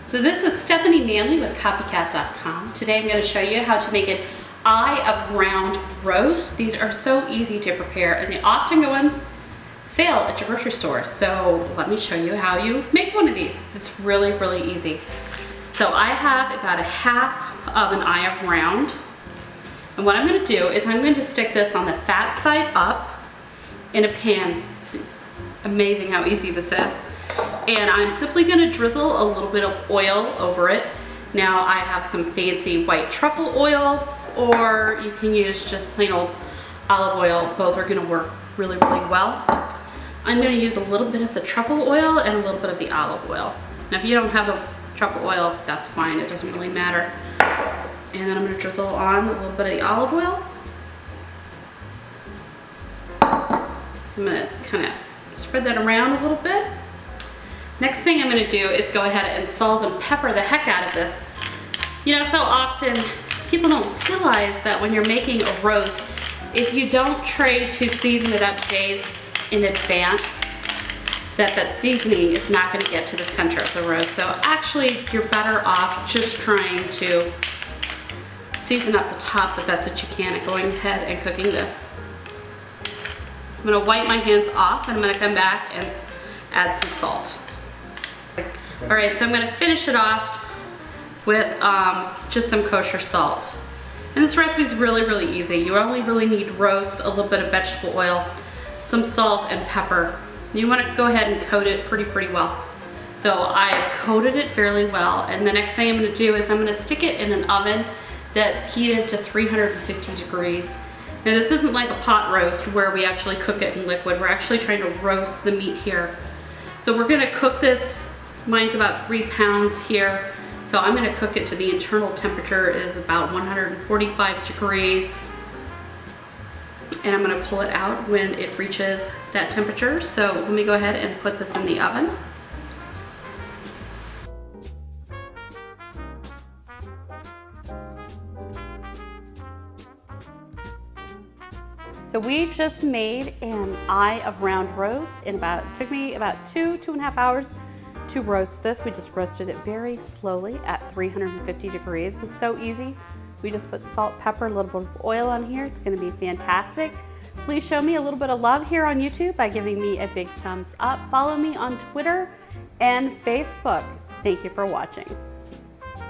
So this is Stephanie Manley with Copycat.com. Today I'm going to show you how to make an eye of round roast. These are so easy to prepare and they often go on sale at your grocery store. So let me show you how you make one of these. It's really, really easy. So I have about a half of an eye of round. And what I'm going to do is I'm going to stick this on the fat side up in a pan. It's amazing how easy this is. And I'm simply going to drizzle a little bit of oil over it. Now I have some fancy white truffle oil, or you can use just plain old olive oil. Both are going to work really, really well. I'm going to use a little bit of the truffle oil and a little bit of the olive oil. Now if you don't have the truffle oil, that's fine. It doesn't really matter. And then I'm going to drizzle on a little bit of the olive oil. I'm going to kind of spread that around a little bit. Next thing I'm going to do is go ahead and salt and pepper the heck out of this. You know, so often people don't realize that when you're making a roast, if you don't try to season it up days in advance, that seasoning is not going to get to the center of the roast. So actually you're better off just trying to season up the top the best that you can and going ahead and cooking this. So I'm going to wipe my hands off and I'm going to come back and add some salt. All right, so I'm going to finish it off with just some kosher salt. And this recipe is really, really easy. You only really need roast, a little bit of vegetable oil, some salt and pepper. You want to go ahead and coat it pretty well. So I've coated it fairly well, and the next thing I'm going to do is I'm going to stick it in an oven that's heated to 350 degrees. Now this isn't like a pot roast where we actually cook it in liquid. We're actually trying to roast the meat here. So we're going to cook this. Mine's about 3 pounds here. So I'm going to cook it to the internal temperature is about 145 degrees. And I'm going to pull it out when it reaches that temperature. So let me go ahead and put this in the oven. So we just made an eye of round roast in it took me about 2.5 hours to roast this. We just roasted it very slowly at 350 degrees. It was so easy. We just put salt, pepper, a little bit of oil on here. It's going to be fantastic. Please show me a little bit of love here on YouTube by giving me a big thumbs up. Follow me on Twitter and Facebook. Thank you for watching.